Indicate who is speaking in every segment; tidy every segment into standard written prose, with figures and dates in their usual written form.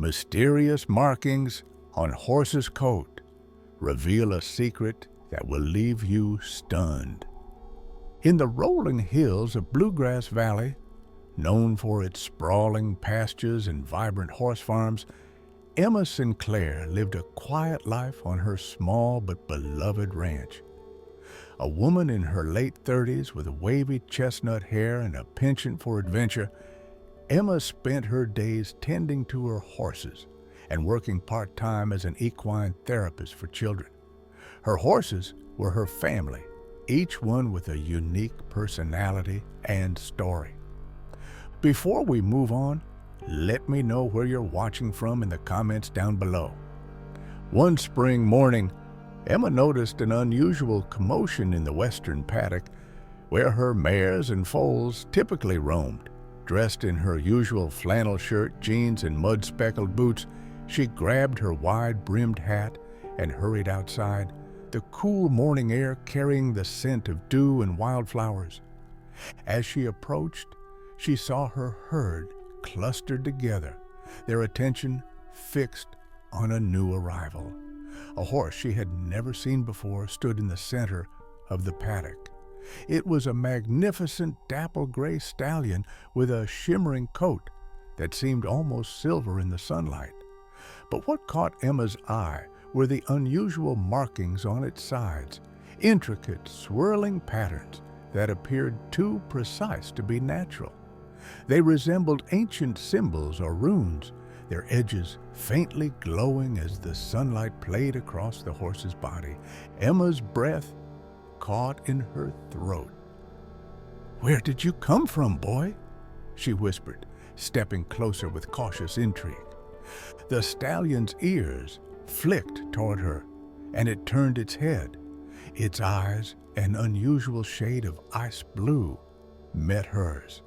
Speaker 1: Mysterious markings on horse's coat reveal a secret that will leave you stunned. In the rolling hills of Bluegrass Valley, known for its sprawling pastures and vibrant horse farms, Emma Sinclair lived a quiet life on her small but beloved ranch. A woman in her late 30s with wavy chestnut hair and a penchant for adventure, Emma spent her days tending to her horses and working part-time as an equine therapist for children. Her horses were her family, each one with a unique personality and story. Before we move on, let me know where you're watching from in the comments down below. One spring morning, Emma noticed an unusual commotion in the western paddock where her mares and foals typically roamed. Dressed in her usual flannel shirt, jeans, and mud-speckled boots, she grabbed her wide-brimmed hat and hurried outside, the cool morning air carrying the scent of dew and wildflowers. As she approached, she saw her herd clustered together, their attention fixed on a new arrival. A horse she had never seen before stood in the center of the paddock. It was a magnificent dapple-gray stallion with a shimmering coat that seemed almost silver in the sunlight. But what caught Emma's eye were the unusual markings on its sides, intricate, swirling patterns that appeared too precise to be natural. They resembled ancient symbols or runes, their edges faintly glowing as the sunlight played across the horse's body. Emma's breath caught in her throat. "Where did you come from, boy?" she whispered, stepping closer with cautious intrigue. The stallion's ears flicked toward her, and it turned its head. Its eyes, an unusual shade of ice blue, met hers.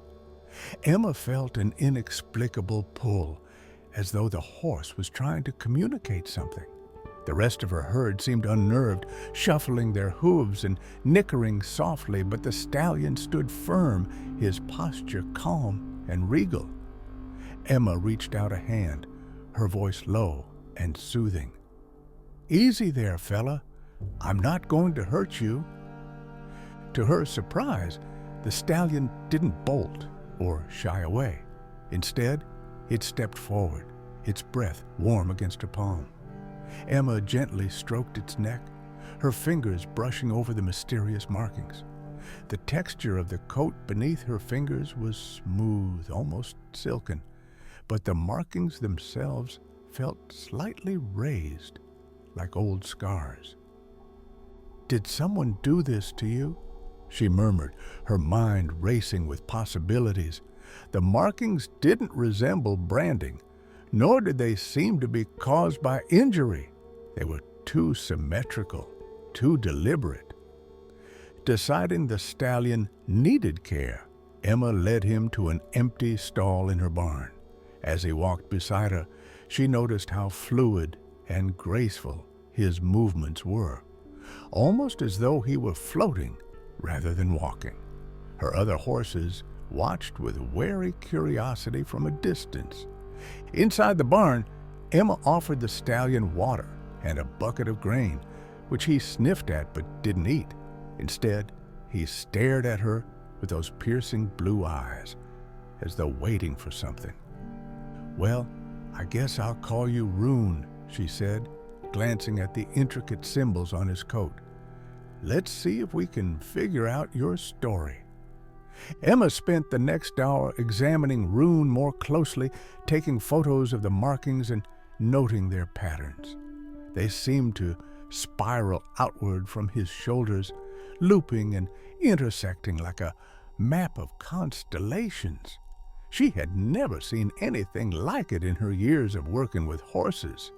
Speaker 1: Emma felt an inexplicable pull, as though the horse was trying to communicate something. The rest of her herd seemed unnerved, shuffling their hooves and nickering softly, but the stallion stood firm, his posture calm and regal. Emma reached out a hand, her voice low and soothing. "Easy there, fella. I'm not going to hurt you." To her surprise, the stallion didn't bolt or shy away. Instead, it stepped forward, its breath warm against her palm. Emma gently stroked its neck, her fingers brushing over the mysterious markings. The texture of the coat beneath her fingers was smooth, almost silken, but the markings themselves felt slightly raised, like old scars. "Did someone do this to you?" she murmured, her mind racing with possibilities. The markings didn't resemble branding, nor did they seem to be caused by injury. They were too symmetrical, too deliberate. Deciding the stallion needed care, Emma led him to an empty stall in her barn. As he walked beside her, she noticed how fluid and graceful his movements were, almost as though he were floating rather than walking. Her other horses watched with wary curiosity from a distance. Inside the barn, Emma offered the stallion water and a bucket of grain, which he sniffed at but didn't eat. Instead, he stared at her with those piercing blue eyes, as though waiting for something. "Well, I guess I'll call you Rune," she said, glancing at the intricate symbols on his coat. "Let's see if we can figure out your story." Emma spent the next hour examining Rune more closely, taking photos of the markings and noting their patterns. They seemed to spiral outward from his shoulders, looping and intersecting like a map of constellations. She had never seen anything like it in her years of working with horses.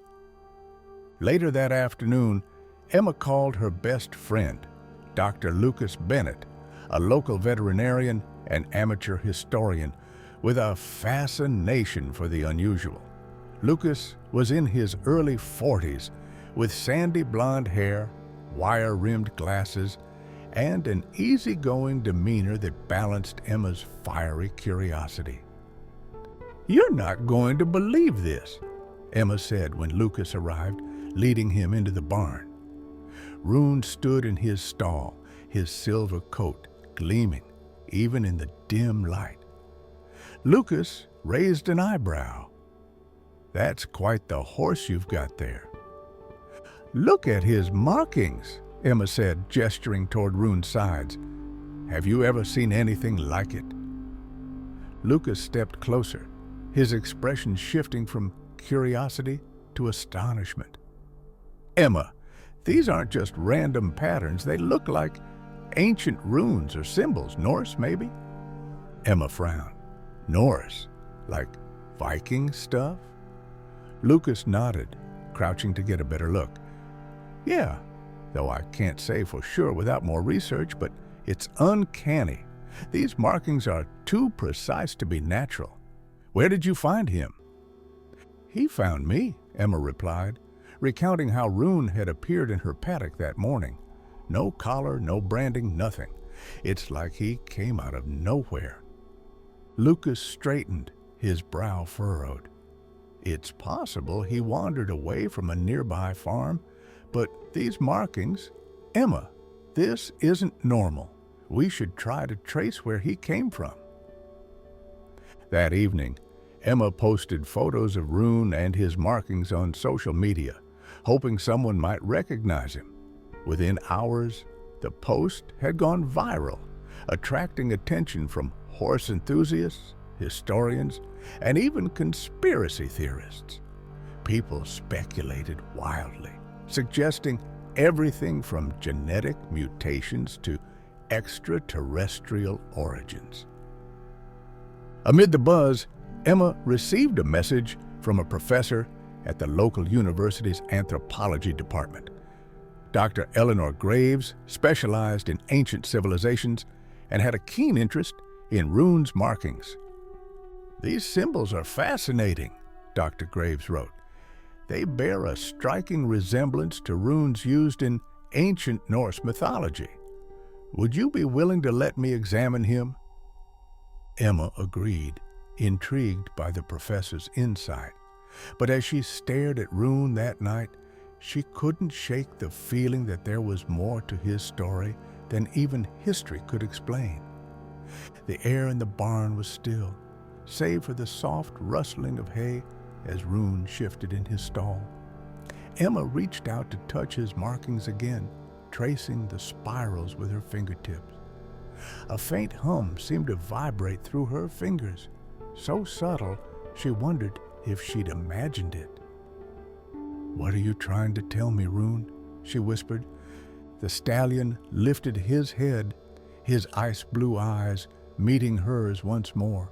Speaker 1: Later that afternoon, Emma called her best friend, Dr. Lucas Bennett, a local veterinarian and amateur historian with a fascination for the unusual. Lucas was in his early 40s with sandy blonde hair, wire-rimmed glasses, and an easygoing demeanor that balanced Emma's fiery curiosity. "You're not going to believe this," Emma said when Lucas arrived, leading him into the barn. Rune stood in his stall, his silver coat gleaming even in the dim light. Lucas raised an eyebrow. "That's quite the horse you've got there." "Look at his markings," Emma said, gesturing toward Rune's sides. "Have you ever seen anything like it?" Lucas stepped closer, his expression shifting from curiosity to astonishment. "Emma, these aren't just random patterns. They look like ancient runes or symbols. Norse, maybe?" Emma frowned. "Norse? Like Viking stuff?" Lucas nodded, crouching to get a better look. "Yeah, though I can't say for sure without more research, but it's uncanny. These markings are too precise to be natural. Where did you find him?" "He found me," Emma replied, recounting how Rune had appeared in her paddock that morning. No collar, no branding, nothing. It's like he came out of nowhere. Lucas straightened, his brow furrowed. It's possible he wandered away from a nearby farm, but these markings, Emma, this isn't normal. We should try to trace where he came from. That evening, Emma posted photos of Rune and his markings on social media, hoping someone might recognize him. Within hours, the post had gone viral, attracting attention from horse enthusiasts, historians, and even conspiracy theorists. People speculated wildly, suggesting everything from genetic mutations to extraterrestrial origins. Amid the buzz, Emma received a message from a professor at the local university's anthropology department. Dr. Eleanor Graves specialized in ancient civilizations and had a keen interest in Rune's markings. "These symbols are fascinating," Dr. Graves wrote. "They bear a striking resemblance to runes used in ancient Norse mythology. Would you be willing to let me examine him?" Emma agreed, intrigued by the professor's insight. But as she stared at Rune that night, she couldn't shake the feeling that there was more to his story than even history could explain. The air in the barn was still, save for the soft rustling of hay as Rune shifted in his stall. Emma reached out to touch his markings again, tracing the spirals with her fingertips. A faint hum seemed to vibrate through her fingers, so subtle she wondered if she'd imagined it. "What are you trying to tell me, Rune?" she whispered. The stallion lifted his head, his ice-blue eyes meeting hers once more.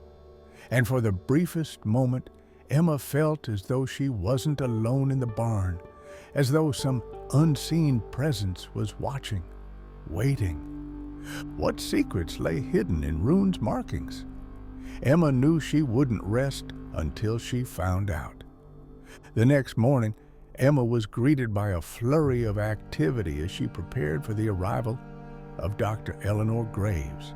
Speaker 1: And for the briefest moment, Emma felt as though she wasn't alone in the barn, as though some unseen presence was watching, waiting. What secrets lay hidden in Rune's markings? Emma knew she wouldn't rest until she found out. The next morning, Emma was greeted by a flurry of activity as she prepared for the arrival of Dr. Eleanor Graves,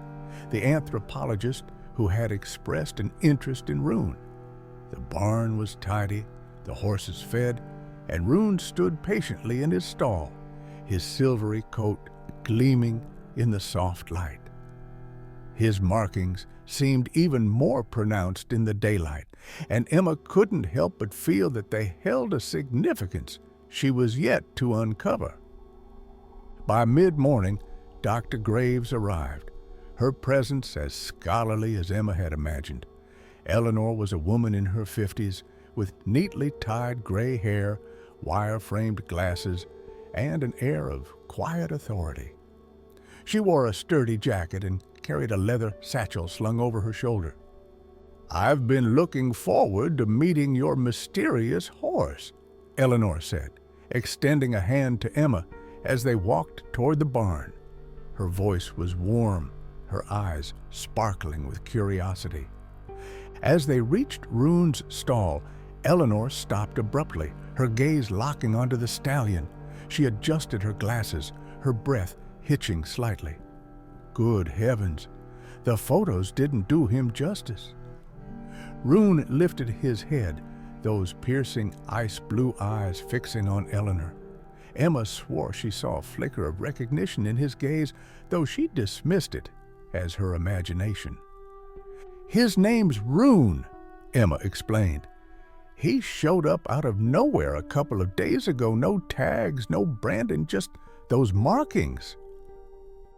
Speaker 1: the anthropologist who had expressed an interest in Rune. The barn was tidy, the horses fed, and Rune stood patiently in his stall, his silvery coat gleaming in the soft light. His markings seemed even more pronounced in the daylight, and Emma couldn't help but feel that they held a significance she was yet to uncover. By mid-morning, Dr. Graves arrived, her presence as scholarly as Emma had imagined. Eleanor was a woman in her 50s with neatly tied gray hair, wire-framed glasses, and an air of quiet authority. She wore a sturdy jacket and carried a leather satchel slung over her shoulder. "I've been looking forward to meeting your mysterious horse," Eleanor said, extending a hand to Emma as they walked toward the barn. Her voice was warm, her eyes sparkling with curiosity. As they reached Rune's stall, Eleanor stopped abruptly, her gaze locking onto the stallion. She adjusted her glasses, her breath hitching slightly. Good heavens, the photos didn't do him justice. Rune lifted his head, those piercing ice-blue eyes fixing on Eleanor. Emma swore she saw a flicker of recognition in his gaze, though she dismissed it as her imagination. "His name's Rune," Emma explained. "He showed up out of nowhere a couple of days ago. No tags, no branding, just those markings."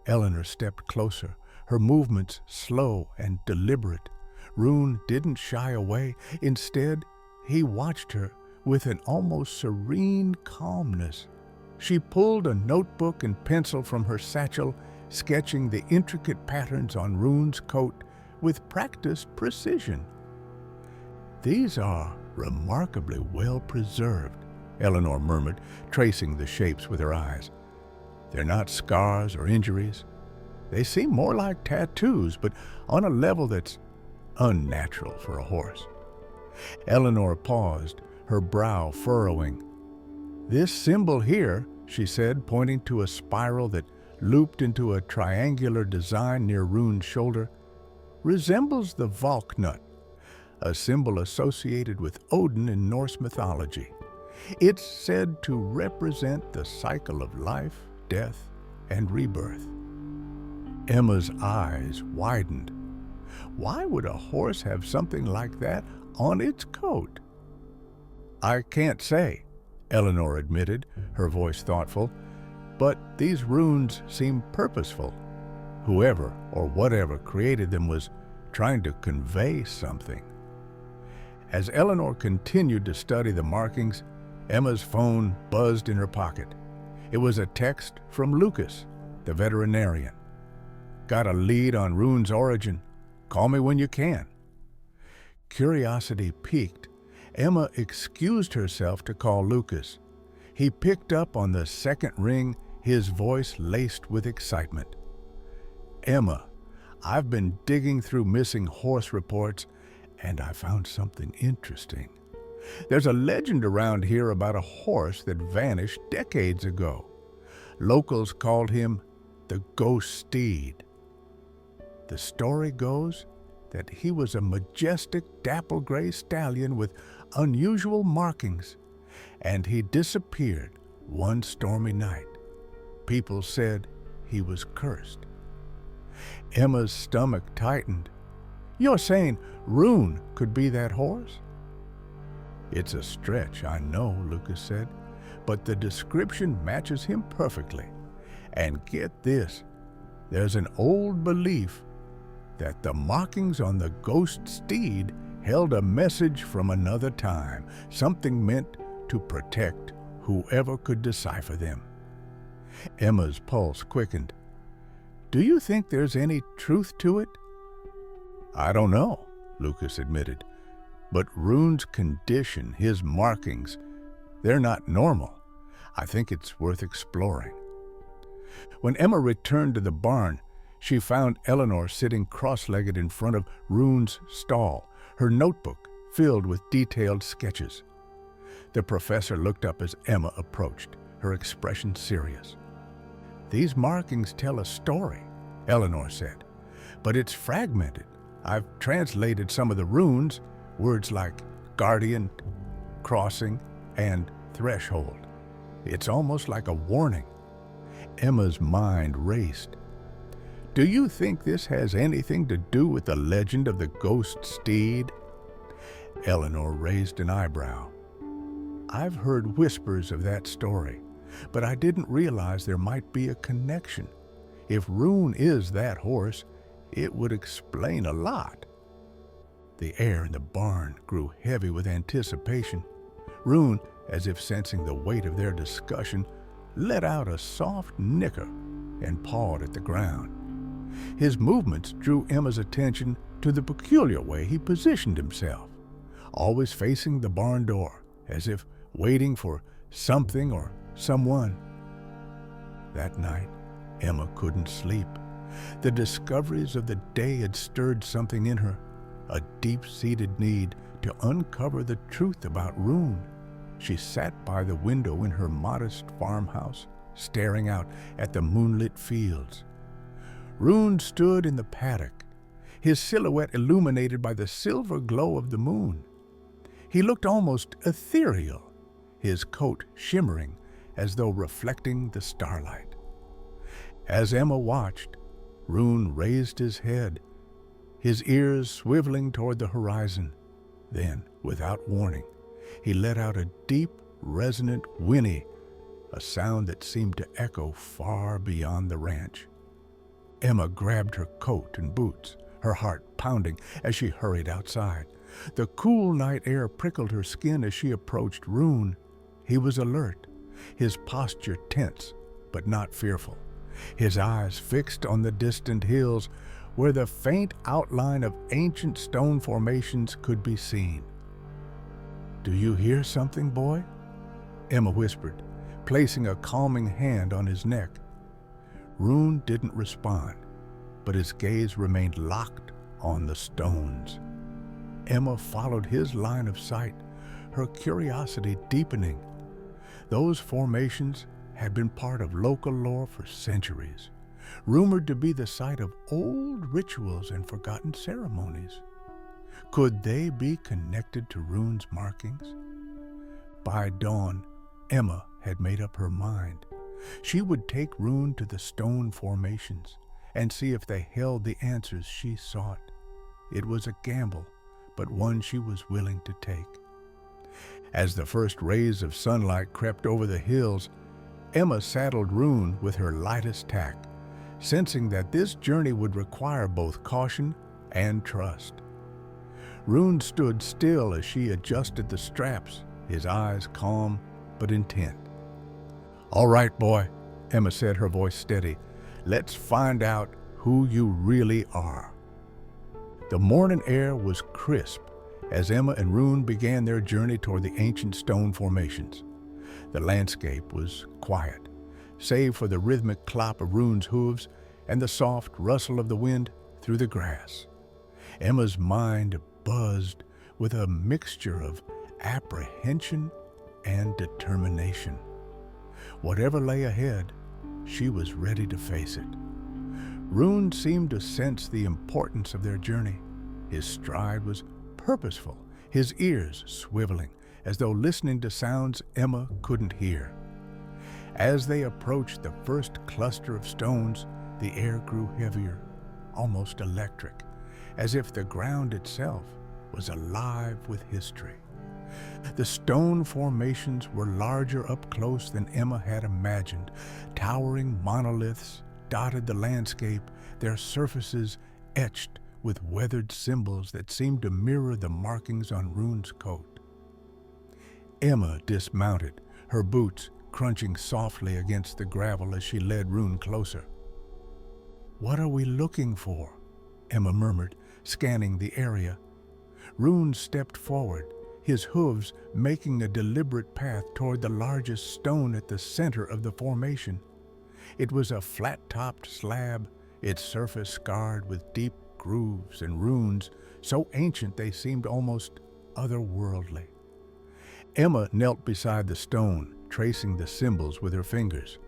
Speaker 1: Eleanor stepped closer, her movements slow and deliberate. Rune didn't shy away. Instead, he watched her with an almost serene calmness. She pulled a notebook and pencil from her satchel, sketching the intricate patterns on Rune's coat with practiced precision. "These are remarkably well preserved," Eleanor murmured, tracing the shapes with her eyes. "They're not scars or injuries. They seem more like tattoos, but on a level that's unnatural for a horse." Eleanor paused, her brow furrowing. "This symbol here," she said, pointing to a spiral that looped into a triangular design near Rune's shoulder, "resembles the Valknut, a symbol associated with Odin in Norse mythology. It's said to represent the cycle of life, death, and rebirth." Emma's eyes widened. Why would a horse have something like that on its coat? "I can't say," Eleanor admitted, her voice thoughtful, "but these runes seem purposeful. Whoever or whatever created them was trying to convey something." As Eleanor continued to study the markings, Emma's phone buzzed in her pocket. It was a text from Lucas, the veterinarian. "Got a lead on Rune's origin. Call me when you can." Curiosity piqued. Emma excused herself to call Lucas. He picked up on the second ring, his voice laced with excitement. "Emma, I've been digging through missing horse reports, and I found something interesting. There's a legend around here about a horse that vanished decades ago. Locals called him the Ghost Steed. The story goes that he was a majestic dapple gray stallion with unusual markings, and he disappeared one stormy night. People said he was cursed." Emma's stomach tightened. "You're saying Rune could be that horse?" "It's a stretch, I know," Lucas said, "but the description matches him perfectly. And get this, there's an old belief that the markings on the ghost steed held a message from another time, something meant to protect whoever could decipher them." Emma's pulse quickened. "Do you think there's any truth to it?" "I don't know," Lucas admitted. "But Rune's condition, his markings, they're not normal. I think it's worth exploring." When Emma returned to the barn, she found Eleanor sitting cross-legged in front of Rune's stall, her notebook filled with detailed sketches. The professor looked up as Emma approached, her expression serious. "These markings tell a story," Eleanor said, "but it's fragmented. I've translated some of the runes, words like guardian, crossing, and threshold. It's almost like a warning." Emma's mind raced. "Do you think this has anything to do with the legend of the ghost steed?" Eleanor raised an eyebrow. "I've heard whispers of that story, but I didn't realize there might be a connection. If Rune is that horse, it would explain a lot." The air in the barn grew heavy with anticipation. Rune, as if sensing the weight of their discussion, let out a soft nicker and pawed at the ground. His movements drew Emma's attention to the peculiar way he positioned himself, always facing the barn door, as if waiting for something or someone. That night, Emma couldn't sleep. The discoveries of the day had stirred something in her, a deep-seated need to uncover the truth about Rune. She sat by the window in her modest farmhouse, staring out at the moonlit fields. Rune stood in the paddock, his silhouette illuminated by the silver glow of the moon. He looked almost ethereal, his coat shimmering as though reflecting the starlight. As Emma watched, Rune raised his head, his ears swiveling toward the horizon. Then, without warning, he let out a deep, resonant whinny, a sound that seemed to echo far beyond the ranch. Emma grabbed her coat and boots, her heart pounding as she hurried outside. The cool night air prickled her skin as she approached Rune. He was alert, his posture tense but not fearful, his eyes fixed on the distant hills where the faint outline of ancient stone formations could be seen. "Do you hear something, boy?" Emma whispered, placing a calming hand on his neck. Rune didn't respond, but his gaze remained locked on the stones. Emma followed his line of sight, her curiosity deepening. Those formations had been part of local lore for centuries, rumored to be the site of old rituals and forgotten ceremonies. Could they be connected to Rune's markings? By dawn, Emma had made up her mind. She would take Rune to the stone formations and see if they held the answers she sought. It was a gamble, but one she was willing to take. As the first rays of sunlight crept over the hills, Emma saddled Rune with her lightest tack, sensing that this journey would require both caution and trust. Rune stood still as she adjusted the straps, his eyes calm but intent. "All right, boy," Emma said, her voice steady. "Let's find out who you really are." The morning air was crisp as Emma and Rune began their journey toward the ancient stone formations. The landscape was quiet, save for the rhythmic clop of Rune's hooves and the soft rustle of the wind through the grass. Emma's mind buzzed with a mixture of apprehension and determination. Whatever lay ahead, she was ready to face it. Rune seemed to sense the importance of their journey. His stride was purposeful, his ears swiveling, as though listening to sounds Emma couldn't hear. As they approached the first cluster of stones, the air grew heavier, almost electric, as if the ground itself was alive with history. The stone formations were larger up close than Emma had imagined. Towering monoliths dotted the landscape, their surfaces etched with weathered symbols that seemed to mirror the markings on Rune's coat. Emma dismounted, her boots crunching softly against the gravel as she led Rune closer. "What are we looking for?" Emma murmured, scanning the area. Rune stepped forward, his hooves making a deliberate path toward the largest stone at the center of the formation. It was a flat-topped slab, its surface scarred with deep grooves and runes, so ancient they seemed almost otherworldly. Emma knelt beside the stone, tracing the symbols with her fingers.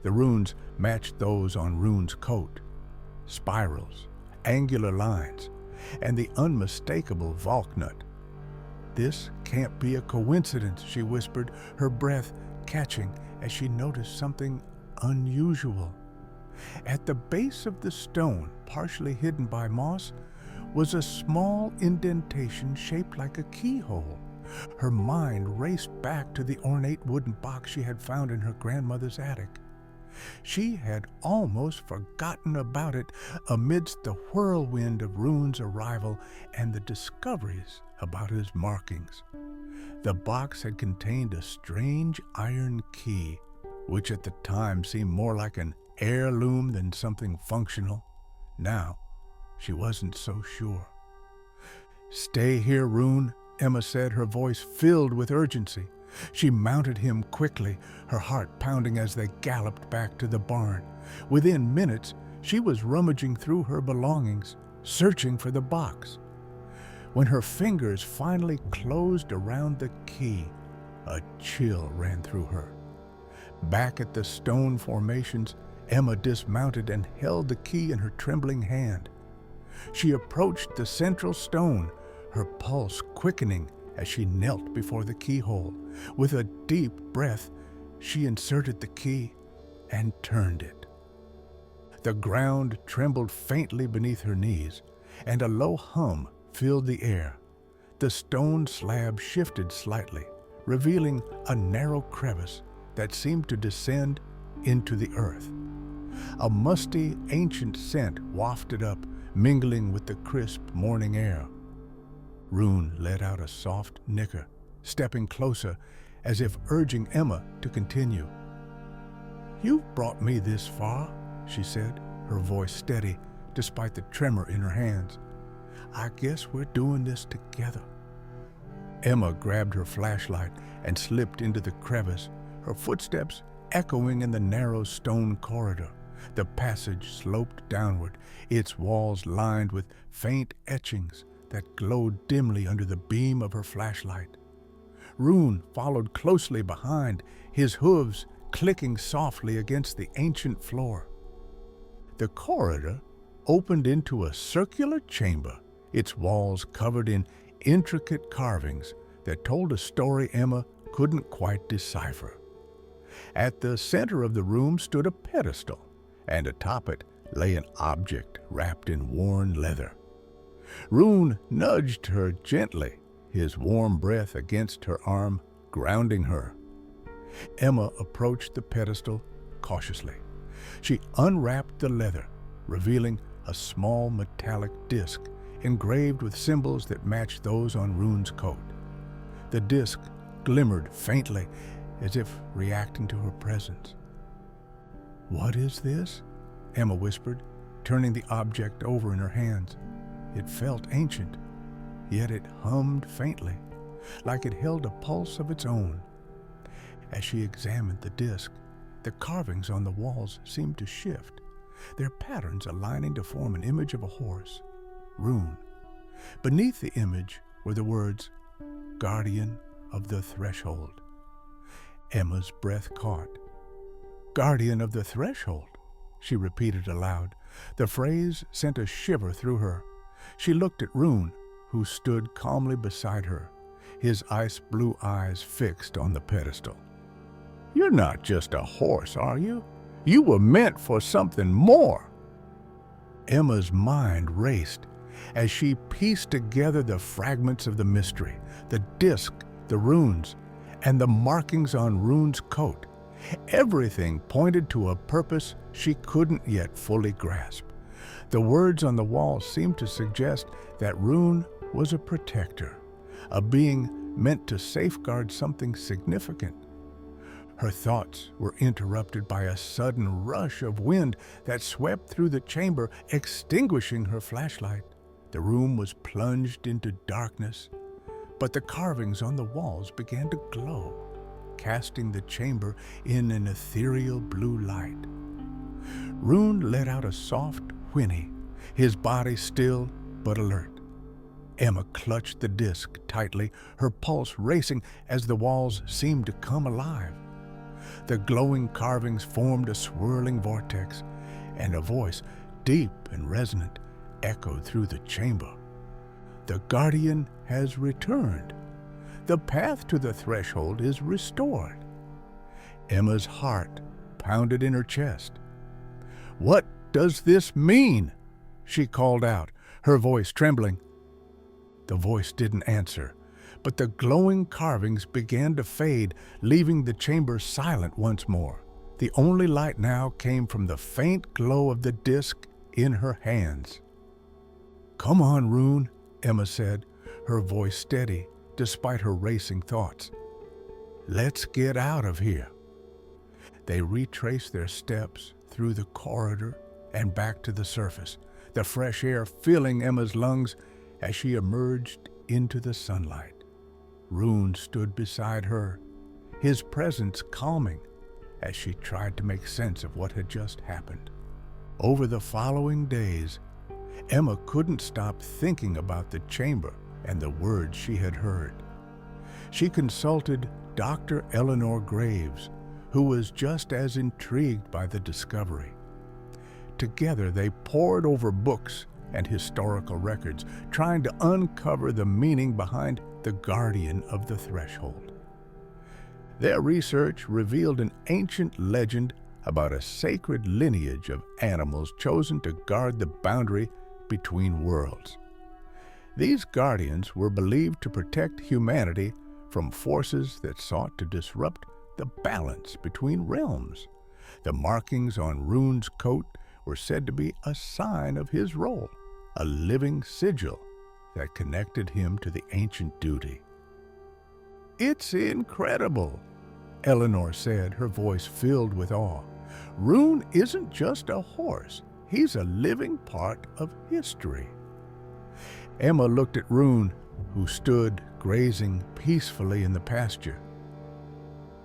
Speaker 1: The runes matched those on Rune's coat: spirals, angular lines, and the unmistakable Valknut. "This can't be a coincidence," she whispered, her breath catching as she noticed something unusual. At the base of the stone, partially hidden by moss, was a small indentation shaped like a keyhole. Her mind raced back to the ornate wooden box she had found in her grandmother's attic. She had almost forgotten about it amidst the whirlwind of Rune's arrival and the discoveries about his markings. The box had contained a strange iron key, which at the time seemed more like an heirloom than something functional. Now, she wasn't so sure. "Stay here, Rune," Emma said, her voice filled with urgency. She mounted him quickly, her heart pounding as they galloped back to the barn. Within minutes, she was rummaging through her belongings, searching for the box. When her fingers finally closed around the key, a chill ran through her. Back at the stone formations, Emma dismounted and held the key in her trembling hand. She approached the central stone, her pulse quickening as she knelt before the keyhole. With a deep breath, she inserted the key and turned it. The ground trembled faintly beneath her knees, and a low hum filled the air. The stone slab shifted slightly, revealing a narrow crevice that seemed to descend into the earth. A musty, ancient scent wafted up, mingling with the crisp morning air. Rune let out a soft nicker, stepping closer as if urging Emma to continue. "You've brought me this far," she said, her voice steady despite the tremor in her hands. "I guess we're doing this together." Emma grabbed her flashlight and slipped into the crevice, her footsteps echoing in the narrow stone corridor. The passage sloped downward, its walls lined with faint etchings that glowed dimly under the beam of her flashlight. Rune followed closely behind, his hooves clicking softly against the ancient floor. The corridor opened into a circular chamber, its walls covered in intricate carvings that told a story Emma couldn't quite decipher. At the center of the room stood a pedestal, and atop it lay an object wrapped in worn leather. Rune nudged her gently, his warm breath against her arm, grounding her. Emma approached the pedestal cautiously. She unwrapped the leather, revealing a small metallic disc engraved with symbols that matched those on Rune's coat. The disc glimmered faintly, as if reacting to her presence. "What is this?" Emma whispered, turning the object over in her hands. It felt ancient, yet it hummed faintly, like it held a pulse of its own. As she examined the disc, the carvings on the walls seemed to shift, their patterns aligning to form an image of a horse, Rune. Beneath the image were the words, "Guardian of the Threshold." Emma's breath caught. "Guardian of the Threshold," she repeated aloud. The phrase sent a shiver through her. She looked at Rune, who stood calmly beside her, his ice-blue eyes fixed on the pedestal. "You're not just a horse, are you? You were meant for something more." Emma's mind raced as she pieced together the fragments of the mystery, the disc, the runes, and the markings on Rune's coat. Everything pointed to a purpose she couldn't yet fully grasp. The words on the wall seemed to suggest that Rune was a protector, a being meant to safeguard something significant. Her thoughts were interrupted by a sudden rush of wind that swept through the chamber, extinguishing her flashlight. The room was plunged into darkness, but the carvings on the walls began to glow, casting the chamber in an ethereal blue light. Rune let out a soft whinny, his body still but alert. Emma clutched the disc tightly, her pulse racing as the walls seemed to come alive. The glowing carvings formed a swirling vortex, and a voice, deep and resonant, echoed through the chamber. "The Guardian has returned. The path to the threshold is restored." Emma's heart pounded in her chest. "What does this mean?" she called out, her voice trembling. The voice didn't answer, but the glowing carvings began to fade, leaving the chamber silent once more. The only light now came from the faint glow of the disc in her hands. "Come on, Rune," Emma said, her voice steady despite her racing thoughts. "Let's get out of here." They retraced their steps through the corridor and back to the surface, the fresh air filling Emma's lungs as she emerged into the sunlight. Rune stood beside her, his presence calming as she tried to make sense of what had just happened. Over the following days, Emma couldn't stop thinking about the chamber and the words she had heard. She consulted Dr. Eleanor Graves, who was just as intrigued by the discovery. Together they pored over books and historical records, trying to uncover the meaning behind the guardian of the threshold. Their research revealed an ancient legend about a sacred lineage of animals chosen to guard the boundary between worlds. These guardians were believed to protect humanity from forces that sought to disrupt the balance between realms. The markings on Rune's coat were said to be a sign of his role, a living sigil that connected him to the ancient duty. "It's incredible," Eleanor said, her voice filled with awe. "Rune isn't just a horse, he's a living part of history." Emma looked at Rune, who stood grazing peacefully in the pasture.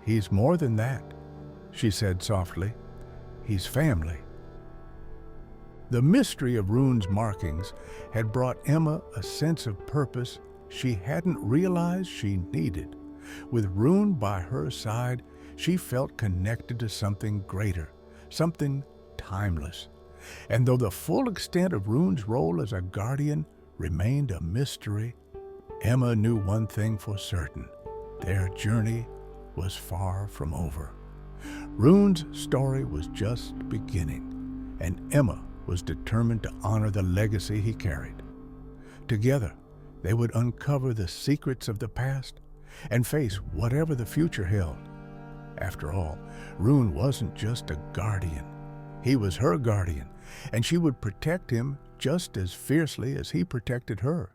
Speaker 1: "He's more than that," she said softly. "He's family." The mystery of Rune's markings had brought Emma a sense of purpose she hadn't realized she needed. With Rune by her side, she felt connected to something greater, something timeless. And though the full extent of Rune's role as a guardian remained a mystery, Emma knew one thing for certain: their journey was far from over. Rune's story was just beginning, and Emma was determined to honor the legacy he carried. Together, they would uncover the secrets of the past and face whatever the future held. After all, Rune wasn't just a guardian. He was her guardian, and she would protect him just as fiercely as he protected her.